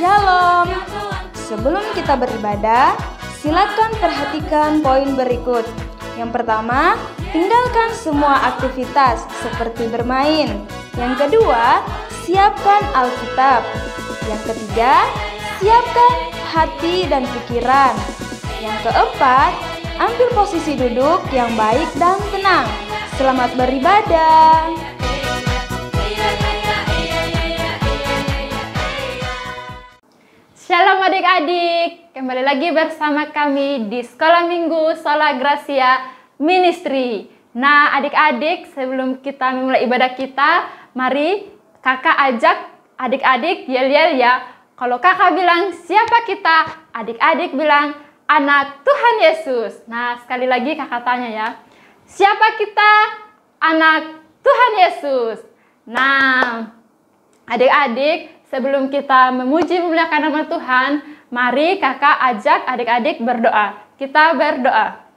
Shalom. Sebelum kita beribadah, silakan perhatikan poin berikut. Yang pertama, tinggalkan semua aktivitas seperti bermain. Yang kedua, siapkan Alkitab. Yang ketiga, siapkan hati dan pikiran. Yang keempat, ambil posisi duduk yang baik dan tenang. Selamat beribadah. Shalom adik-adik, kembali lagi bersama kami di Sekolah Minggu Sola Gracia Ministry. Nah adik-adik, sebelum kita memulai ibadah kita, mari kakak ajak adik-adik yel-yel ya. Kalau kakak bilang siapa kita, adik-adik bilang anak Tuhan Yesus. Nah sekali lagi kakak tanya ya, siapa kita? Anak Tuhan Yesus. Nah adik-adik, sebelum kita memuji memuliakan nama Tuhan, mari kakak ajak adik-adik berdoa. Kita berdoa.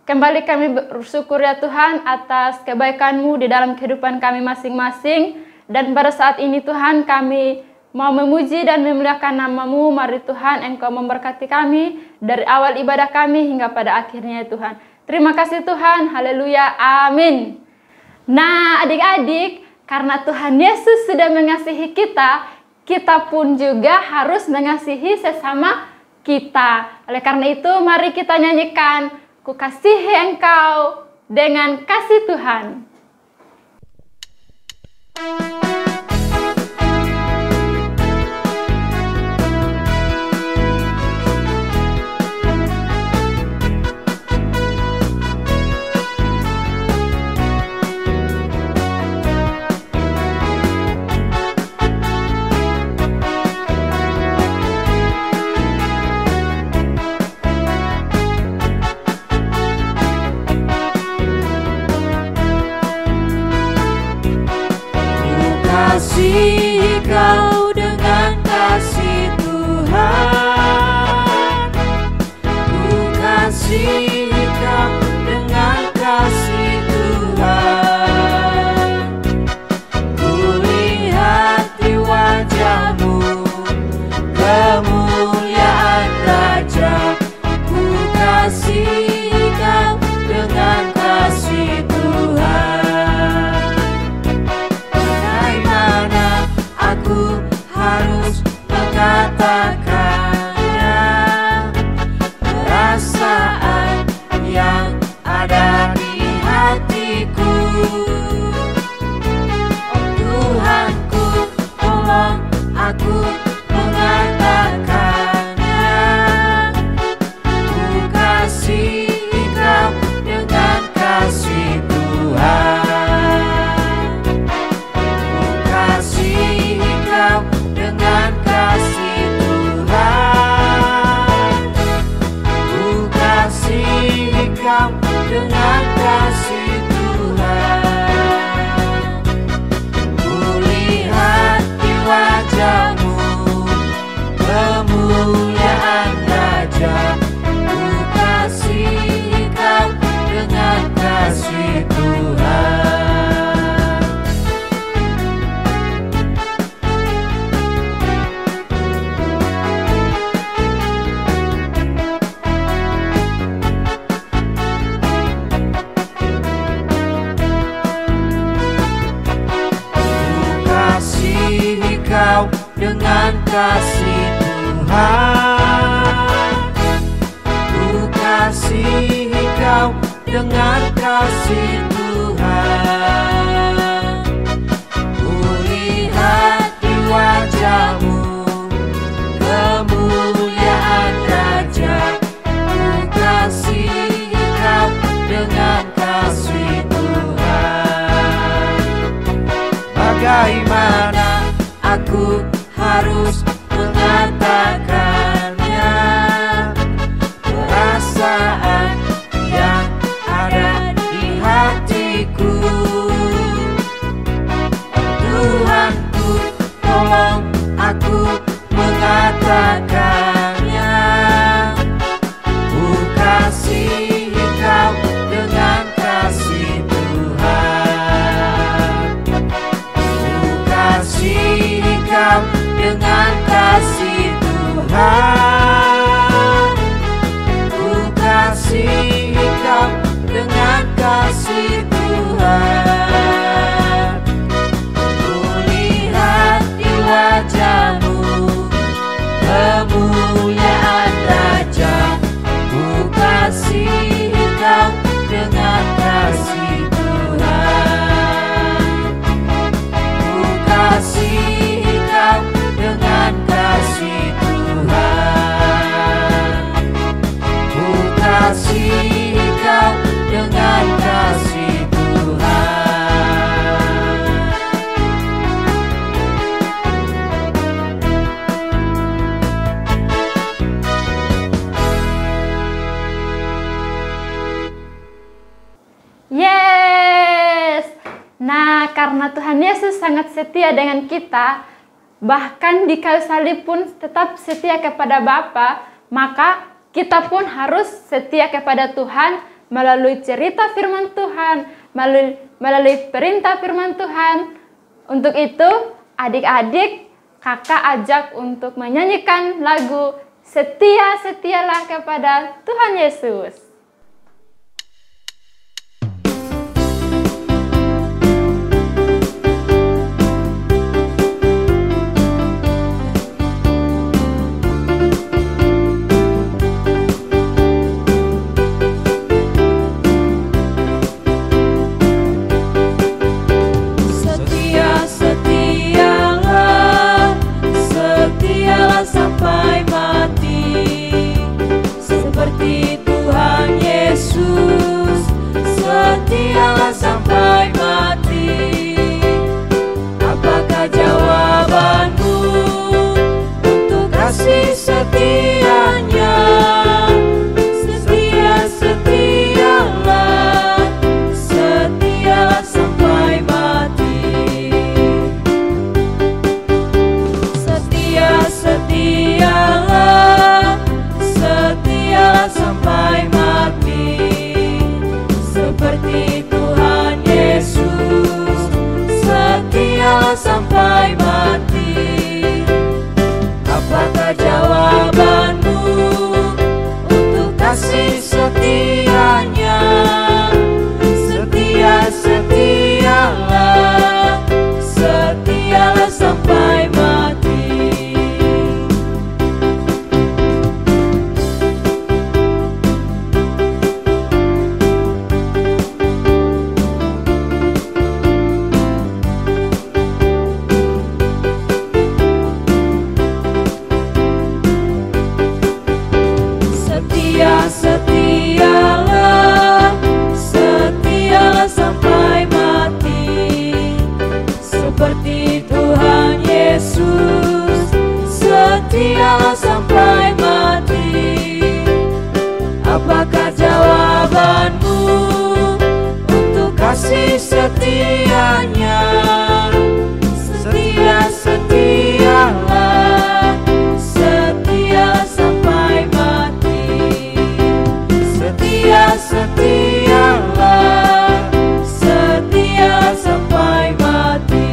Kembali kami bersyukur ya Tuhan atas kebaikan-Mu di dalam kehidupan kami masing-masing. Dan pada saat ini Tuhan kami mau memuji dan memuliakan nama-Mu. Mari Tuhan Engkau memberkati kami dari awal ibadah kami hingga pada akhirnya ya Tuhan. Terima kasih Tuhan. Haleluya. Amin. Nah adik-adik, karena Tuhan Yesus sudah mengasihi kita, kita pun juga harus mengasihi sesama kita. Oleh karena itu, mari kita nyanyikan, Ku kasihi Engkau dengan kasih Tuhan. Kasih Kau dengan kasih Tuhan, ku kasih Kau dengan kasih Tuhan, ku lihat di wajah-Mu kemuliaan Raja, ku kasih Kau dengan kasih Tuhan. Aku harus mengatakannya, perasaan yang ada di hatiku. Oh Tuhanku, tolong aku mengatakannya, ku kasih Kau dengan kasih Tuhan. Dengan kasih Tuhan, ku kasih Kau dengan kasih Tuhan, ku lihat di wajah-Mu kemuliaan Raja, ku kasih Kau dengan kasih Tuhan. Kau dengan kasih Tuhan, ku kasih Kau dengan kasih Tuhan, ku lihat di wajah-Mu kemuliaan Raja, ku kasih Kau dengan kasih Tuhan. Bagaimana aku harus mengatakannya, perasaan yang ada di hatiku. Tuhanku, tolong aku mengatakannya, ku kasih Kau dengan kasih Tuhan, ku kasih Kau dengan kasih kasih Tuhan, ku kasih Engkau dengan kasih Tuhan. Ku lihat di wajah-Mu kemuliaan Raja, ku kasih Engkau dengan kasih Tuhan. Ku kasih Engkau dengan kasih Tuhan. Ku kasih Engkau dengan kasih Tuhan. Yes. Nah, karena Tuhan Yesus sangat setia dengan kita, bahkan di kayu salib pun tetap setia kepada Bapa, maka kita pun harus setia kepada Tuhan melalui cerita firman Tuhan, melalui perintah firman Tuhan. Untuk itu, adik-adik, kakak ajak untuk menyanyikan lagu Setia-setialah kepada Tuhan Yesus. Setialah sampai mati, seperti Tuhan Yesus. Setialah sampai mati. Apakah jawabanmu untuk kasih setianya? Setialah, setialah sampai mati. Setialah sampai mati, seperti Tuhan Yesus. Setialah sampai mati. Apakah jawabanmu untuk kasih setianya? Setialah sampai mati. Setialah sampai mati, seperti Tuhan Yesus. Setialah sampai mati. Apakah jawabanmu untuk kasih setianya? Setialah sampai mati. Setialah sampai mati.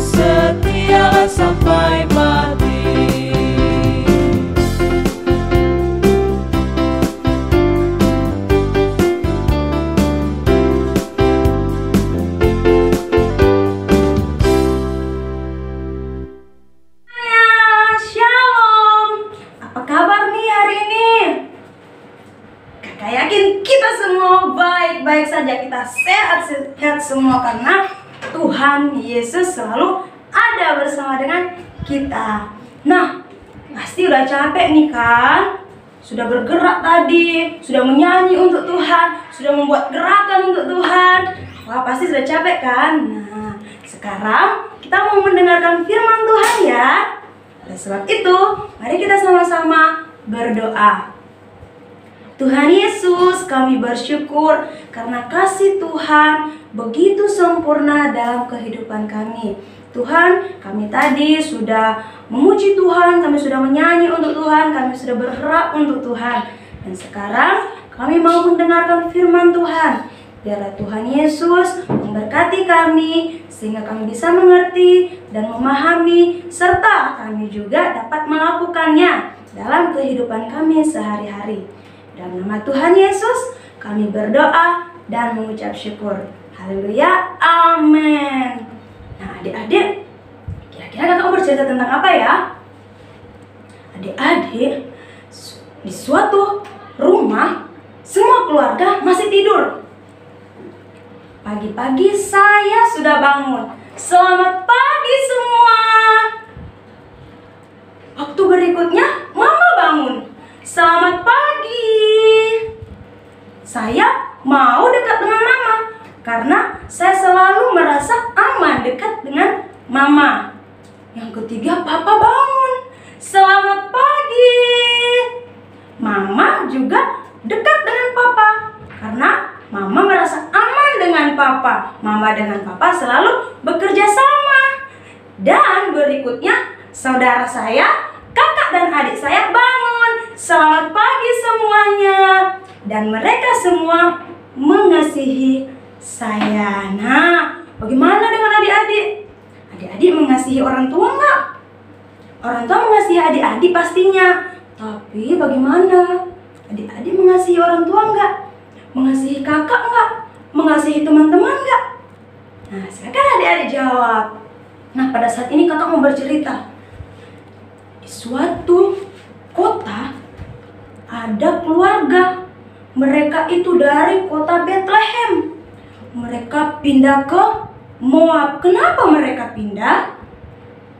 Setialah sampai mati. Shalom. Apa kabar nih hari ini? Kakak yakin kita semua baik-baik saja, kita sehat-sehat semua karena Tuhan Yesus selalu ada bersama dengan kita. Nah, pasti udah capek nih kan? Sudah bergerak tadi, sudah menyanyi untuk Tuhan, sudah membuat gerakan untuk Tuhan. Wah, pasti sudah capek kan? Nah, sekarang kita mau mendengarkan firman Tuhan ya. Oleh sebab itu, mari kita sama-sama berdoa. Tuhan Yesus, kami bersyukur karena kasih Tuhan begitu sempurna dalam kehidupan kami. Tuhan, kami tadi sudah memuji Tuhan, kami sudah menyanyi untuk Tuhan, kami sudah bergerak untuk Tuhan. Dan sekarang kami mau mendengarkan firman Tuhan. Biarlah Tuhan Yesus memberkati kami sehingga kami bisa mengerti dan memahami serta kami juga dapat melakukannya dalam kehidupan kami sehari-hari. Dalam nama Tuhan Yesus kami berdoa dan mengucap syukur. Haleluya, amin. Nah adik-adik, kira-kira kakak mau bercerita tentang apa ya? Adik-adik, di suatu rumah semua keluarga masih tidur. Pagi-pagi saya sudah bangun. Selamat pagi semua. Waktu berikutnya mama bangun. Selamat pagi. Saya mau dekat dengan mama karena saya selalu merasa aman dekat dengan mama. Yang ketiga papa bangun. Selamat pagi. Mama juga dekat dengan papa karena mama merasa aman dengan papa. Mama dengan papa selalu bekerja sama. Dan berikutnya saudara saya, kakak dan adik saya bangun. Selamat pagi semuanya. Dan mereka semua mengasihi saya. Nah, bagaimana dengan adik-adik? Adik-adik mengasihi orang tua enggak? Orang tua mengasihi adik-adik pastinya. Tapi bagaimana? Adik-adik mengasihi orang tua enggak? Mengasihi kakak enggak? Mengasihi teman-teman enggak? Nah, silakan adik-adik jawab. Nah, pada saat ini kakak mau bercerita. Di suatu kota ada keluarga. Mereka itu dari kota Bethlehem. Mereka pindah ke Moab. Kenapa mereka pindah?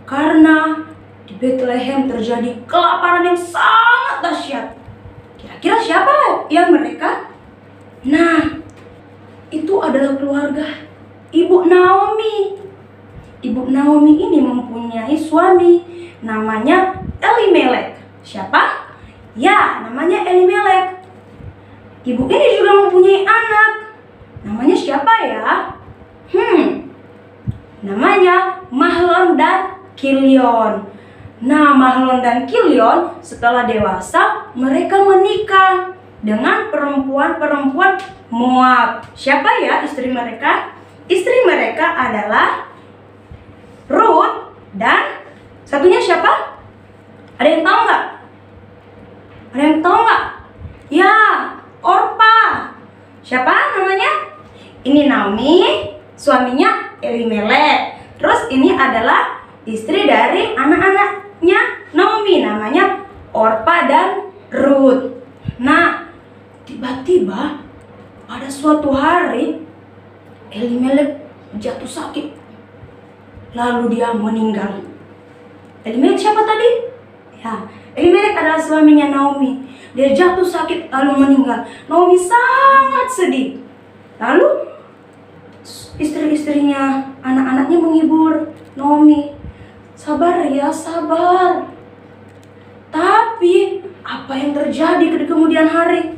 Karena di Bethlehem terjadi kelaparan yang sangat dahsyat. Kira-kira siapa yang mereka? Nah, itu adalah keluarga Ibu Naomi. Ibu Naomi ini mempunyai suami namanya Elimelek. Siapa? Ya, namanya Elimelek. Ibu ini juga mempunyai anak. Namanya siapa ya? Namanya Mahlon dan Kilion. Nah, Mahlon dan Kilion setelah dewasa mereka menikah dengan perempuan-perempuan Moab. Siapa ya istri mereka? Istri mereka adalah Ruth dan satunya siapa? Ada yang tahu nggak? Ada yang tahu nggak? Ya, Orpa. Siapa namanya? Ini Naomi, suaminya Elimelek. Terus ini adalah istri dari anak-anaknya Naomi, namanya Orpa dan Ruth. Nah, tiba-tiba pada suatu hari Elimelek jatuh sakit. Lalu dia meninggal. Elimelek siapa tadi? Ya, Elimelek adalah suaminya Naomi. Dia jatuh sakit lalu meninggal. Naomi sangat sedih. Lalu istri-istrinya, anak-anaknya menghibur Naomi. Sabar ya, sabar. Tapi apa yang terjadi di kemudian hari?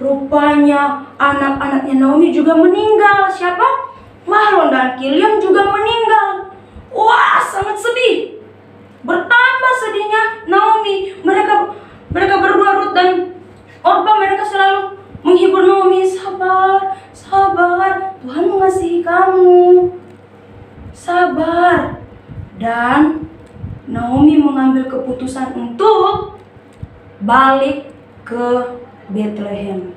Rupanya anak-anaknya Naomi juga meninggal. Siapa? Mahlon dan Kilion juga meninggal. Wah, sangat sedih. Bertambah sedihnya Naomi. Mereka berdua, Ruth dan Orpa, mereka selalu menghibur Naomi. Sabar, sabar. Tuhan mengasihi kamu. Sabar. Dan Naomi mengambil keputusan untuk balik ke Bethlehem.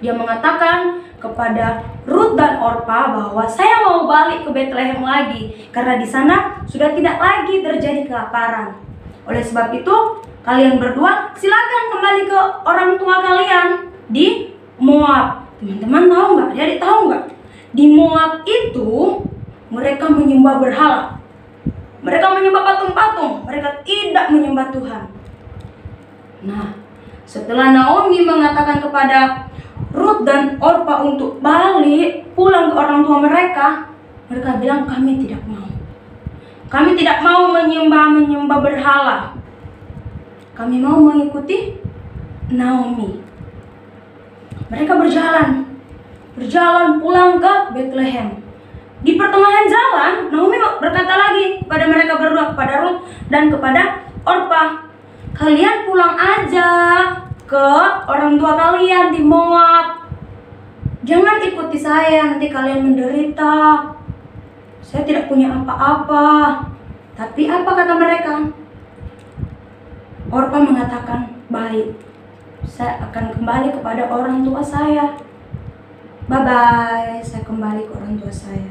Dia mengatakan kepada Ruth dan Orpa bahwa saya mau balik ke Bethlehem lagi karena di sana sudah tidak lagi terjadi kelaparan. Oleh sebab itu, kalian berdua silakan kembali ke orang tua kalian di Moab. Teman-teman tahu nggak? Adik tahu nggak? Di Moab itu mereka menyembah berhala. Mereka menyembah patung-patung. Mereka tidak menyembah Tuhan. Nah, setelah Naomi mengatakan kepada Ruth dan Orpa untuk balik pulang ke orang tua mereka, mereka bilang kami tidak mau. Kami tidak mau menyembah berhala. Kami mau mengikuti Naomi. Mereka berjalan pulang ke Bethlehem. Di pertengahan jalan, Naomi berkata lagi kepada mereka berdua, kepada Ruth dan kepada Orpa, kalian pulang aja ke orang tua kalian di Moab. Jangan ikuti saya, nanti kalian menderita. Saya tidak punya apa-apa. Tapi apa kata mereka? Orpa mengatakan, baik, saya akan kembali kepada orang tua saya. Bye-bye, saya kembali ke orang tua saya.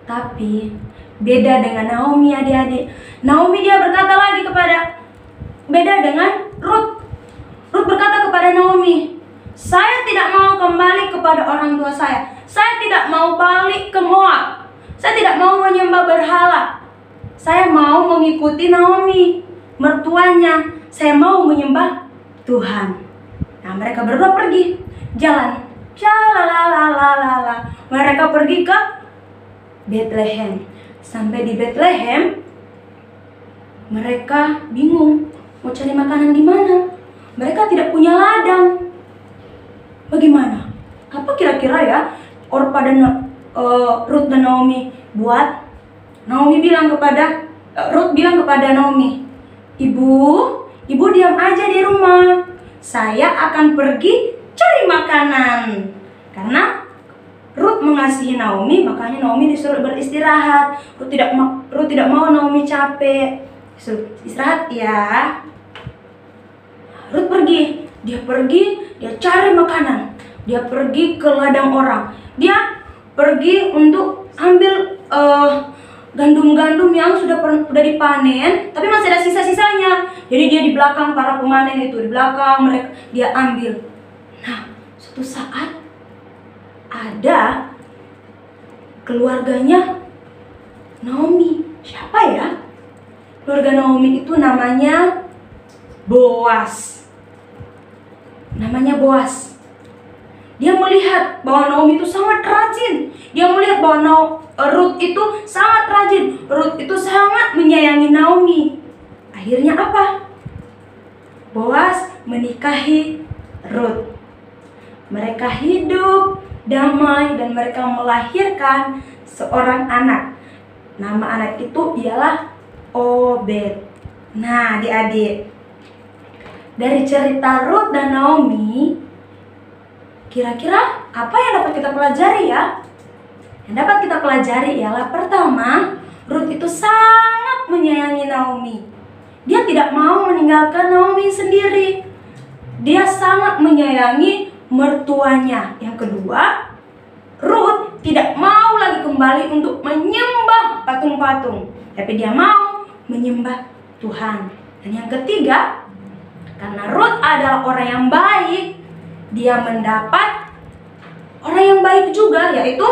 Tapi beda dengan Naomi, adik-adik. Naomi dia berkata lagi beda dengan Ruth. Ruth berkata kepada Naomi, saya tidak mau kembali kepada orang tua saya. Saya tidak mau balik ke Moab. Saya tidak mau menyembah berhala. Saya mau mengikuti Naomi, mertuanya. Saya mau menyembah Tuhan. Nah, mereka berdua pergi jalan. Shalalalala. Mereka pergi ke Bethlehem. Sampai di Bethlehem, mereka bingung mau cari makanan di mana. Mereka tidak punya ladang. Bagaimana? Apa kira-kira ya Orpa dan Ruth dan Naomi buat? Ruth bilang kepada Naomi, Ibu diam aja di rumah. Saya akan pergi cari makanan. Karena Ruth mengasihi Naomi, makanya Naomi disuruh beristirahat. Ruth tidak mau Naomi capek. Disuruh istirahat ya. Ruth pergi, dia cari makanan. Dia pergi ke ladang orang. Dia pergi untuk ambil gandum-gandum yang sudah dipanen, tapi masih ada sisa-sisanya. Jadi dia di belakang para pemanen itu, di belakang mereka dia ambil. Nah, suatu saat ada keluarganya Naomi. Siapa ya? Keluarga Naomi itu namanya Boas. Dia melihat bahwa Naomi itu sangat rajin. Dia melihat bahwa Ruth itu sangat rajin. Ruth itu sangat menyayangi Naomi. Akhirnya apa? Boas menikahi Ruth. Mereka hidup damai dan mereka melahirkan seorang anak. Nama anak itu ialah Obed. Nah, adik-adik, dari cerita Ruth dan Naomi, kira-kira apa yang dapat kita pelajari ya? Yang dapat kita pelajari ialah pertama, Ruth itu sangat menyayangi Naomi. Dia tidak mau meninggalkan Naomi sendiri. Dia sangat menyayangi mertuanya. Yang kedua, Ruth tidak mau lagi kembali untuk menyembah patung-patung, tapi dia mau menyembah Tuhan. Dan yang ketiga, karena Ruth adalah orang yang baik, dia mendapat orang yang baik juga, yaitu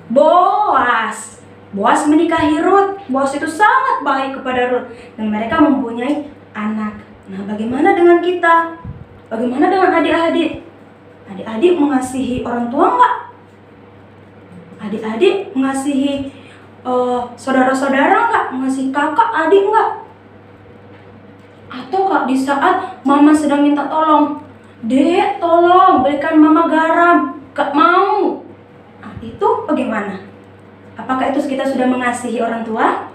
Boas. Boas menikahi Ruth. Boas itu sangat baik kepada Ruth dan mereka mempunyai anak. Nah, bagaimana dengan kita? Bagaimana dengan adik-adik? Adik-adik mengasihi orang tua enggak? Adik-adik mengasihi saudara-saudara enggak? Mengasihi kakak, adik enggak? Atau kak di saat mama sedang minta tolong, Dek, tolong belikan mama garam, gak mau. Nah, itu bagaimana? Apakah itu kita sudah mengasihi orang tua?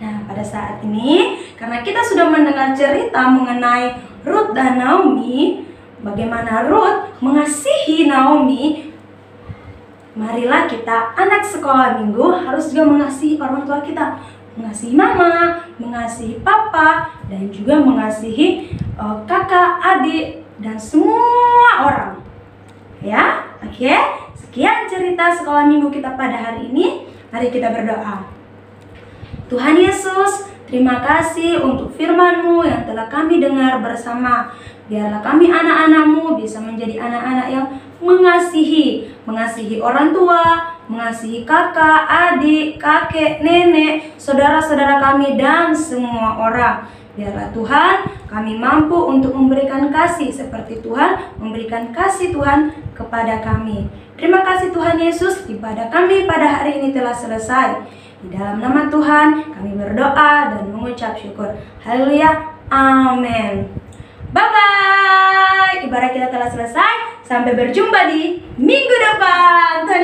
Nah, pada saat ini, karena kita sudah mendengar cerita mengenai Ruth dan Naomi, bagaimana Ruth mengasihi Naomi, marilah kita anak sekolah minggu harus juga mengasihi orang tua kita. Mengasihi mama, mengasihi papa, dan juga mengasihi kakak, adik, dan semua orang. Ya, oke. Sekian cerita sekolah minggu kita pada hari ini. Mari kita berdoa. Tuhan Yesus, terima kasih untuk firman-Mu yang telah kami dengar bersama. Biarlah kami anak-anak-Mu bisa menjadi anak-anak yang mengasihi orang tua, mengasihi kakak, adik, kakek, nenek, saudara-saudara kami, dan semua orang. Biarlah Tuhan, kami mampu untuk memberikan kasih seperti Tuhan memberikan kasih Tuhan kepada kami. Terima kasih Tuhan Yesus, ibadah kami pada hari ini telah selesai. Di dalam nama Tuhan, kami berdoa dan mengucap syukur. Haleluya, amin. Bye-bye. Ibadah kita telah selesai. Sampai berjumpa di minggu depan. Tuhan